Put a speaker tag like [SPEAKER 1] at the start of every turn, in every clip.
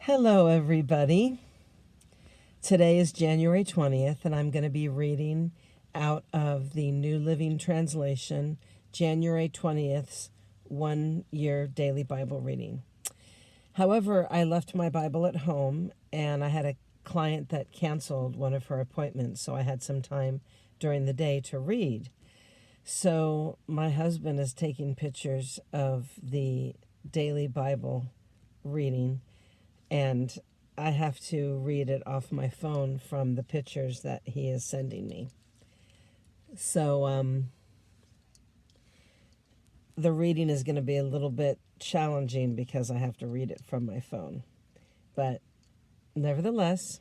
[SPEAKER 1] Hello, everybody. Today is January 20th, and I'm going to be reading out of the New Living Translation, January 20th's 1-year daily Bible reading. However, I left my Bible at home, and I had a client that canceled one of her appointments, so I had some time during the day to read. So my husband is taking pictures of the daily Bible reading, and I have to read it off my phone from the pictures that he is sending me. So the reading is going to be a little bit challenging because I have to read it from my phone. But nevertheless,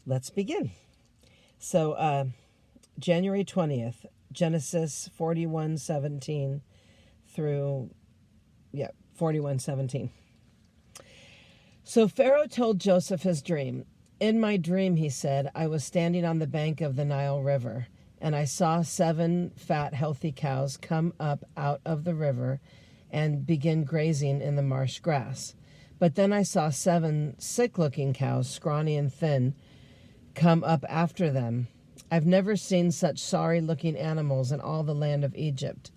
[SPEAKER 1] let's begin. So January 20th, Genesis 41:17 through 41:17. So Pharaoh told Joseph his dream. In my dream, he said, I was standing on the bank of the Nile River, and I saw 7 fat, healthy cows come up out of the river and begin grazing in the marsh grass. But then I saw 7 sick-looking cows, scrawny and thin, come up after them. I've never seen such sorry-looking animals in all the land of Egypt.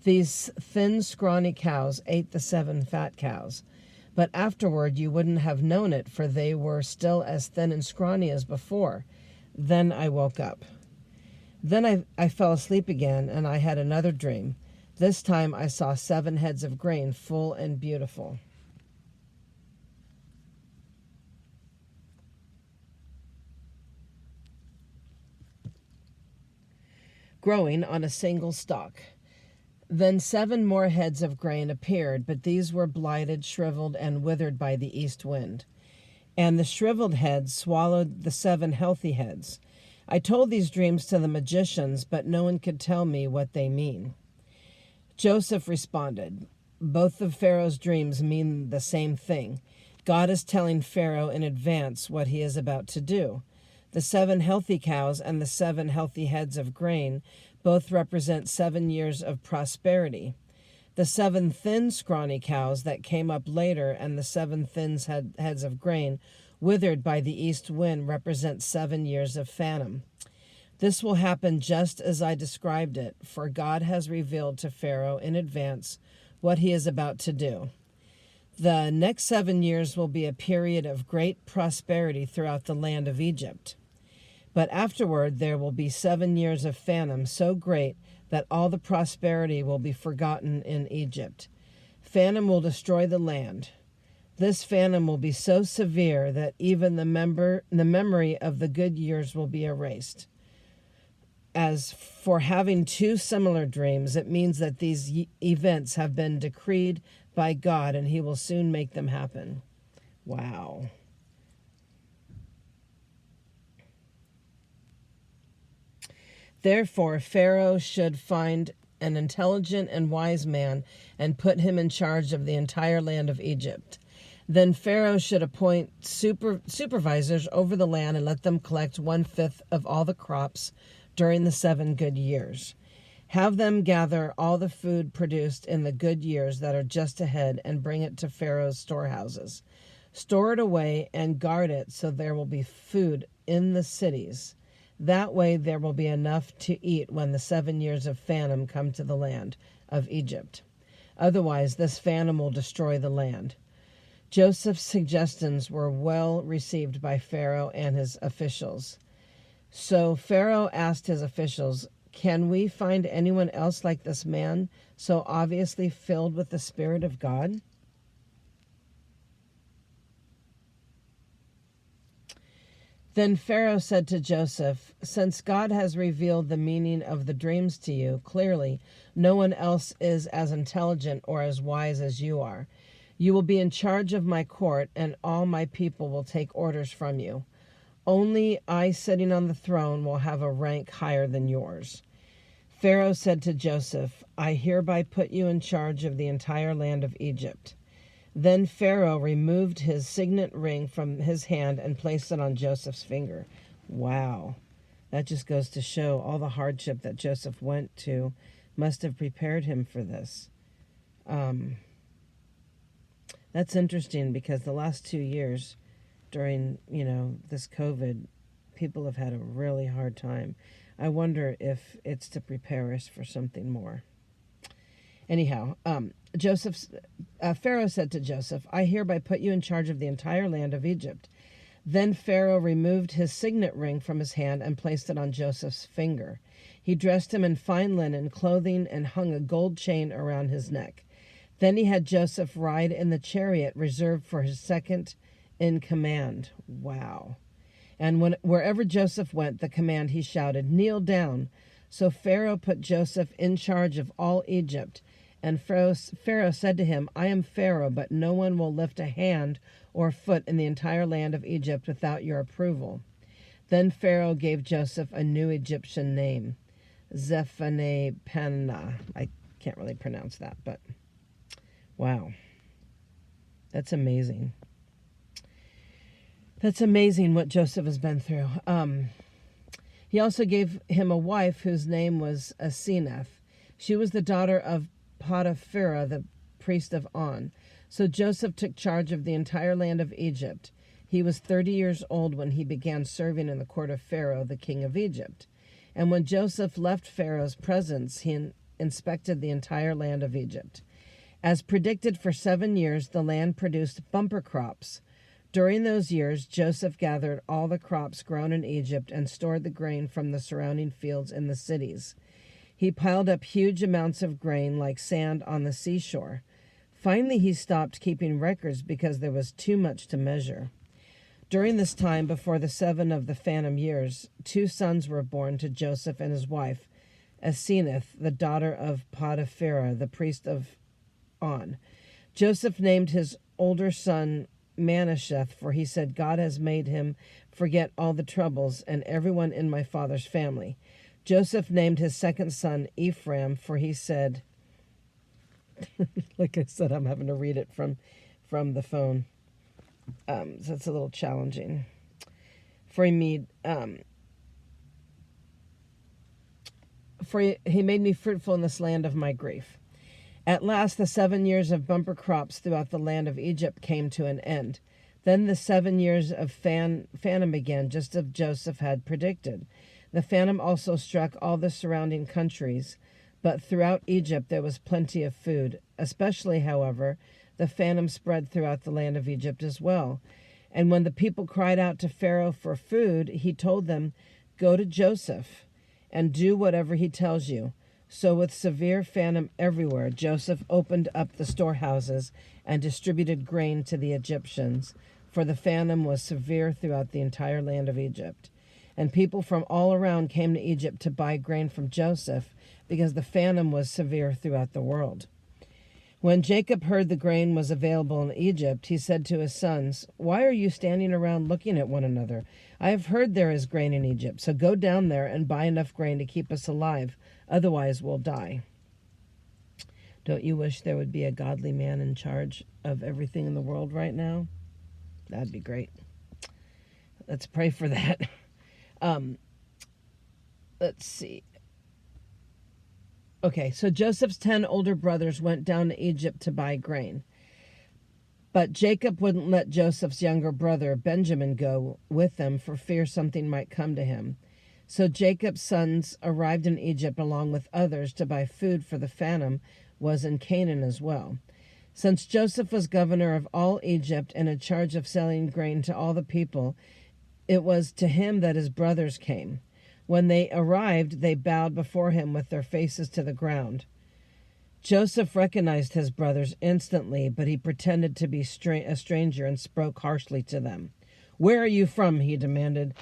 [SPEAKER 1] These thin, scrawny cows ate the 7 fat cows. But afterward you wouldn't have known it, for they were still as thin and scrawny as before. Then I woke up. Then I fell asleep again, and I had another dream. This time I saw 7 heads of grain, full and beautiful. Growing on a single stalk. Then 7 more heads of grain appeared, but these were blighted, shriveled, and withered by the east wind. And the shriveled heads swallowed the 7 healthy heads. I told these dreams to the magicians, but no one could tell me what they mean. Joseph responded, both of Pharaoh's dreams mean the same thing. God is telling Pharaoh in advance what he is about to do. The 7 healthy cows and the 7 healthy heads of grain both represent 7 years of prosperity. The 7 thin, scrawny cows that came up later and the 7 thin heads of grain withered by the east wind represent 7 years of famine. This will happen just as I described it, for God has revealed to Pharaoh in advance what he is about to do. The next 7 years will be a period of great prosperity throughout the land of Egypt. But afterward there will be 7 years of famine so great that all the prosperity will be forgotten in Egypt. Famine will destroy the land. This famine will be so severe that even the memory of the good years will be erased. As for having 2 similar dreams, it means that these events have been decreed by God, and he will soon make them happen. Wow. Therefore, Pharaoh should find an intelligent and wise man and put him in charge of the entire land of Egypt. Then Pharaoh should appoint supervisors over the land and let them collect 1/5 of all the crops during the 7 good years. Have them gather all the food produced in the good years that are just ahead and bring it to Pharaoh's storehouses. Store it away and guard it so there will be food in the cities. That way there will be enough to eat when the 7 years of famine come to the land of Egypt. Otherwise, this famine will destroy the land. Joseph's suggestions were well received by Pharaoh and his officials. So Pharaoh asked his officials, can we find anyone else like this man, so obviously filled with the Spirit of God? Then Pharaoh said to Joseph, since God has revealed the meaning of the dreams to you, clearly no one else is as intelligent or as wise as you are. You will be in charge of my court, and all my people will take orders from you. Only I sitting on the throne will have a rank higher than yours. Pharaoh said to Joseph, I hereby put you in charge of the entire land of Egypt. Then Pharaoh removed his signet ring from his hand and placed it on Joseph's finger. Wow. That just goes to show all the hardship that Joseph went to must have prepared him for this. That's interesting because the last 2 years during, this COVID, people have had a really hard time. I wonder if it's to prepare us for something more. Anyhow, Pharaoh said to Joseph, I hereby put you in charge of the entire land of Egypt. Then Pharaoh removed his signet ring from his hand and placed it on Joseph's finger. He dressed him in fine linen clothing and hung a gold chain around his neck. Then he had Joseph ride in the chariot reserved for his second in command. Wow. And wherever Joseph went, the command he shouted, kneel down. So Pharaoh put Joseph in charge of all Egypt. And Pharaoh said to him, I am Pharaoh, but no one will lift a hand or foot in the entire land of Egypt without your approval. Then Pharaoh gave Joseph a new Egyptian name, Zephaniah. I can't really pronounce that, but wow. That's amazing. That's amazing what Joseph has been through. He also gave him a wife whose name was Asenath. She was the daughter of Potiphar, the priest of On. So Joseph took charge of the entire land of Egypt. He was 30 years old when he began serving in the court of Pharaoh, the king of Egypt. And when Joseph left Pharaoh's presence, he inspected the entire land of Egypt. As predicted, for 7 years, the land produced bumper crops. During those years, Joseph gathered all the crops grown in Egypt and stored the grain from the surrounding fields in the cities. He piled up huge amounts of grain like sand on the seashore. Finally, he stopped keeping records because there was too much to measure. During this time, before the 7 of the Phantom years, 2 sons were born to Joseph and his wife, Asenath, the daughter of Potiphar, the priest of On. Joseph named his older son Manasseh, for he said, God has made him forget all the troubles and everyone in my father's family. Joseph named his second son Ephraim, for he said, like I said, I'm having to read it from the phone. So it's a little challenging. For he made me fruitful in this land of my grief. At last, the 7 years of bumper crops throughout the land of Egypt came to an end. Then the 7 years of famine began, just as Joseph had predicted. The famine also struck all the surrounding countries, but throughout Egypt there was plenty of food. Especially, however, the famine spread throughout the land of Egypt as well. And when the people cried out to Pharaoh for food, he told them, go to Joseph and do whatever he tells you. So with severe famine everywhere, Joseph opened up the storehouses and distributed grain to the Egyptians, for the famine was severe throughout the entire land of Egypt. And people from all around came to Egypt to buy grain from Joseph, because the famine was severe throughout the world. When Jacob heard the grain was available in Egypt, he said to his sons, why are you standing around looking at one another? I have heard there is grain in Egypt, so go down there and buy enough grain to keep us alive. Otherwise, we'll die. Don't you wish there would be a godly man in charge of everything in the world right now? That'd be great. Let's pray for that. Let's see. Okay, so Joseph's 10 older brothers went down to Egypt to buy grain. But Jacob wouldn't let Joseph's younger brother Benjamin go with them for fear something might come to him. So Jacob's sons arrived in Egypt along with others to buy food, for the famine was in Canaan as well. Since Joseph was governor of all Egypt and in charge of selling grain to all the people, it was to him that his brothers came. When they arrived, they bowed before him with their faces to the ground. Joseph recognized his brothers instantly, but he pretended to be a stranger and spoke harshly to them. Where are you from? He demanded.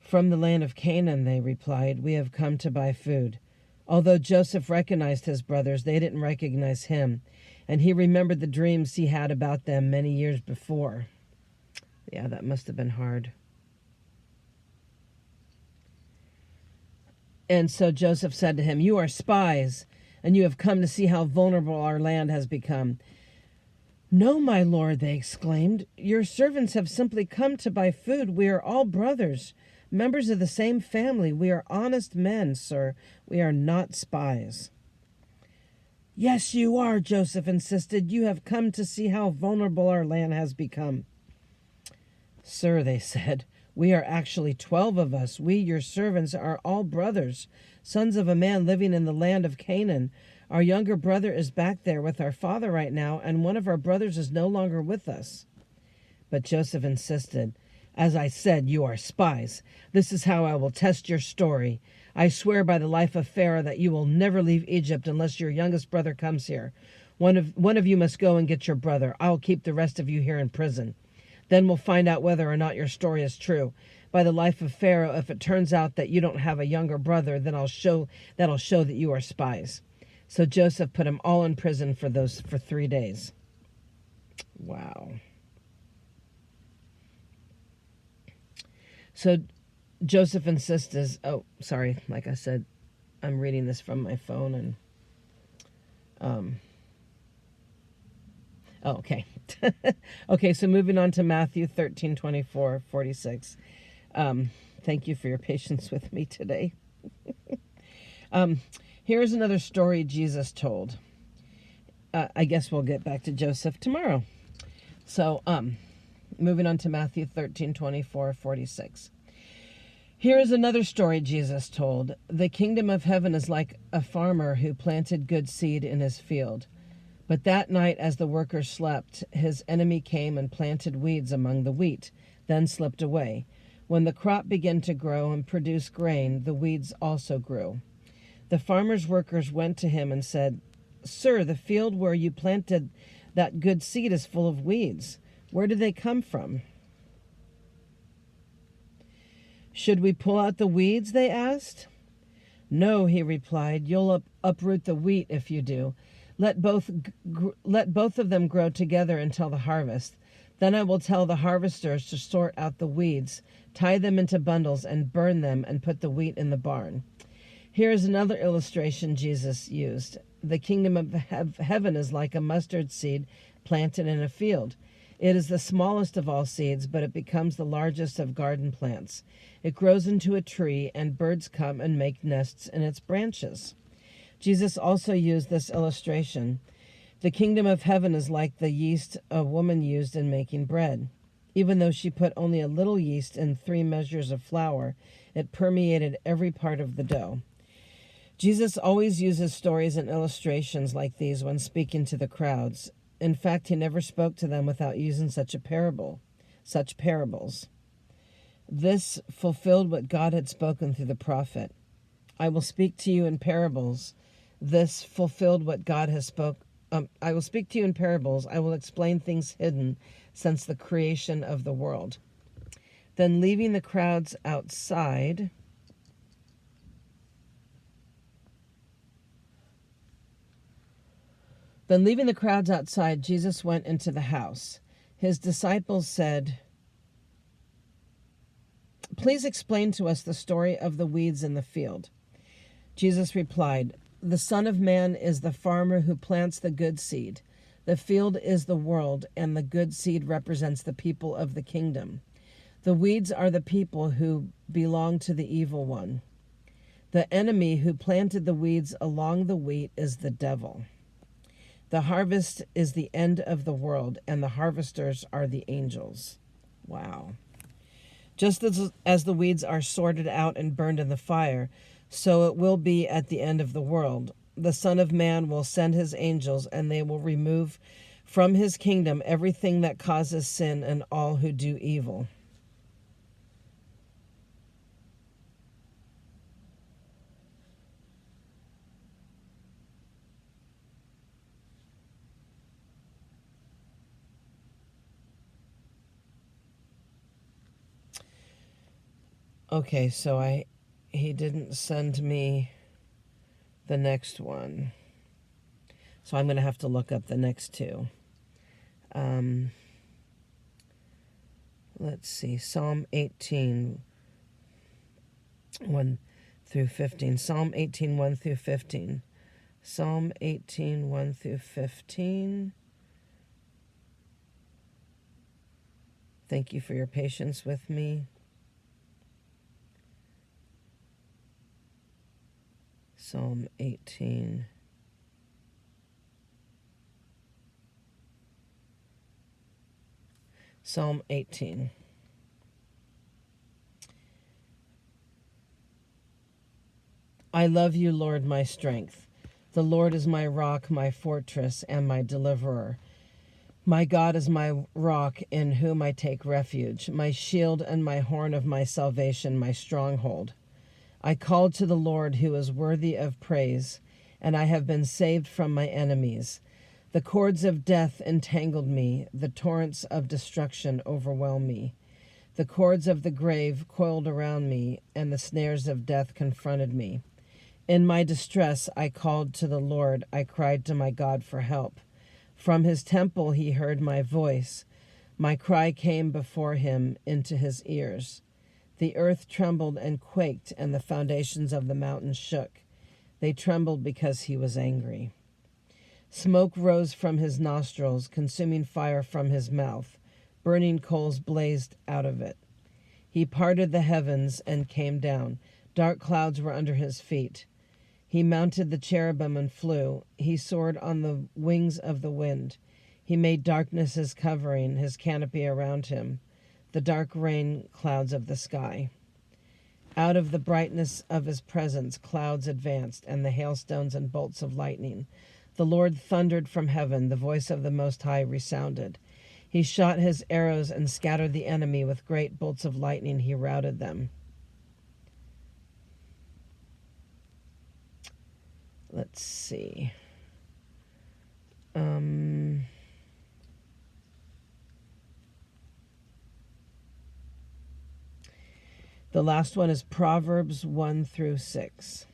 [SPEAKER 1] From the land of Canaan, they replied. We have come to buy food. Although Joseph recognized his brothers, they didn't recognize him, and he remembered the dreams he had about them many years before. Yeah, that must have been hard. And so Joseph said to him, you are spies, and you have come to see how vulnerable our land has become. No, my lord, they exclaimed. Your servants have simply come to buy food. We are all brothers, members of the same family. We are honest men, sir. We are not spies. Yes, you are, Joseph insisted. You have come to see how vulnerable our land has become. Sir, they said, we are actually 12 of us. We, your servants, are all brothers, sons of a man living in the land of Canaan. Our younger brother is back there with our father right now, and one of our brothers is no longer with us. But Joseph insisted, as I said, you are spies. This is how I will test your story. I swear by the life of Pharaoh that you will never leave Egypt unless your youngest brother comes here. One of you must go and get your brother. I will keep the rest of you here in prison. Then we'll find out whether or not your story is true. By the life of Pharaoh, if it turns out that you don't have a younger brother, then that'll show that you are spies. So Joseph put them all in prison for 3 days. Wow. So Joseph insists, like I said, I'm reading this from my phone okay. Okay, so moving on to Matthew 13:24-46. Thank you for your patience with me today. Here's another story Jesus told. I guess we'll get back to Joseph tomorrow. So, moving on to Matthew 13:24-46. Here is another story Jesus told. The kingdom of heaven is like a farmer who planted good seed in his field. But that night, as the workers slept, his enemy came and planted weeds among the wheat, then slipped away. When the crop began to grow and produce grain, the weeds also grew. The farmer's workers went to him and said, Sir, the field where you planted that good seed is full of weeds. Where did they come from? Should we pull out the weeds? They asked. No, he replied. You'll uproot the wheat if you do. Let both of them grow together until the harvest. Then I will tell the harvesters to sort out the weeds, tie them into bundles, and burn them, and put the wheat in the barn. Here is another illustration Jesus used. The kingdom of heaven is like a mustard seed planted in a field. It is the smallest of all seeds, but it becomes the largest of garden plants. It grows into a tree, and birds come and make nests in its branches. Jesus also used this illustration. The kingdom of heaven is like the yeast a woman used in making bread. Even though she put only a little yeast in 3 measures of flour, it permeated every part of the dough. Jesus always uses stories and illustrations like these when speaking to the crowds. In fact, he never spoke to them without using such parables. This fulfilled what God had spoken through the prophet. I will speak to you in parables. This fulfilled what God has spoken. I will speak to you in parables. I will explain things hidden since the creation of the world. Then leaving the crowds outside, Jesus went into the house. His disciples said, Please explain to us the story of the weeds in the field. Jesus replied, The Son of Man is the farmer who plants the good seed. The field is the world, and the good seed represents the people of the kingdom. The weeds are the people who belong to the evil one. The enemy who planted the weeds along the wheat is the devil. The harvest is the end of the world, and the harvesters are the angels. Wow. Just as the weeds are sorted out and burned in the fire, so it will be at the end of the world. The Son of Man will send his angels, and they will remove from his kingdom everything that causes sin and all who do evil. Okay, so he didn't send me the next one. So I'm going to have to look up the next two. Let's see. Psalm 18, 1 through 15. Psalm 18, 1 through 15. Psalm 18, 1 through 15. Thank you for your patience with me. Psalm 18. Psalm 18. I love you, Lord, my strength. The Lord is my rock, my fortress, and my deliverer. My God is my rock in whom I take refuge, my shield and my horn of my salvation, my stronghold. I called to the Lord who is worthy of praise, and I have been saved from my enemies. The cords of death entangled me, the torrents of destruction overwhelmed me. The cords of the grave coiled around me, and the snares of death confronted me. In my distress I called to the Lord, I cried to my God for help. From his temple he heard my voice. My cry came before him into his ears. The earth trembled and quaked, and the foundations of the mountains shook. They trembled because he was angry. Smoke rose from his nostrils, consuming fire from his mouth. Burning coals blazed out of it. He parted the heavens and came down. Dark clouds were under his feet. He mounted the cherubim and flew. He soared on the wings of the wind. He made darkness his covering, his canopy around him, the dark rain clouds of the sky. Out of the brightness of his presence, clouds advanced, and the hailstones and bolts of lightning. The Lord thundered from heaven. The voice of the Most High resounded. He shot his arrows and scattered the enemy. With great bolts of lightning he routed them. Let's see. The last one is Proverbs 1-6.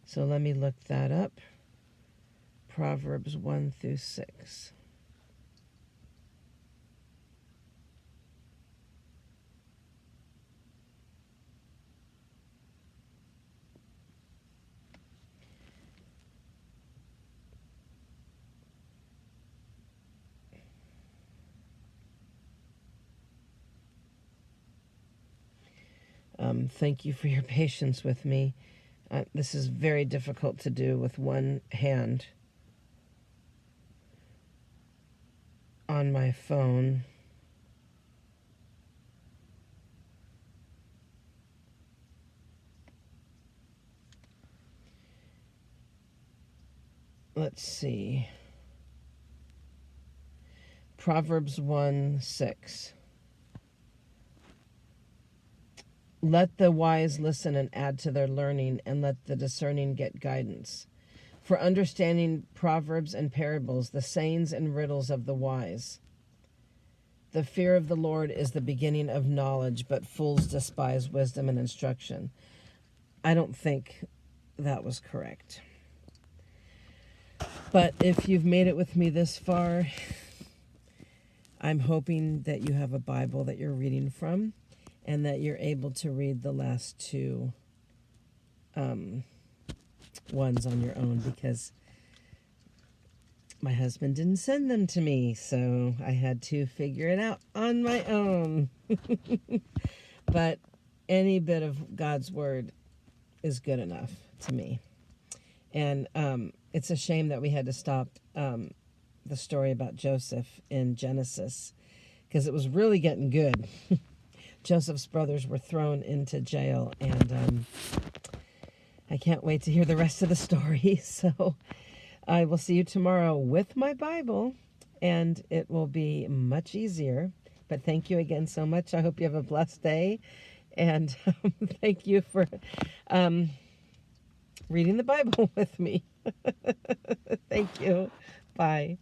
[SPEAKER 1] So let me look that up. Proverbs 1-6. Thank you for your patience with me. This is very difficult to do with one hand on my phone. Let's see. Proverbs 1:6. Let the wise listen and add to their learning, and let the discerning get guidance. For understanding proverbs and parables, the sayings and riddles of the wise. The fear of the Lord is the beginning of knowledge, but fools despise wisdom and instruction. I don't think that was correct. But if you've made it with me this far, I'm hoping that you have a Bible that you're reading from, and that you're able to read the last two ones on your own, because my husband didn't send them to me, so I had to figure it out on my own. But any bit of God's word is good enough to me. And it's a shame that we had to stop the story about Joseph in Genesis, because it was really getting good. Joseph's brothers were thrown into jail, and I can't wait to hear the rest of the story. So I will see you tomorrow with my Bible, and it will be much easier. But thank you again so much. I hope you have a blessed day, and thank you for reading the Bible with me. Thank you. Bye.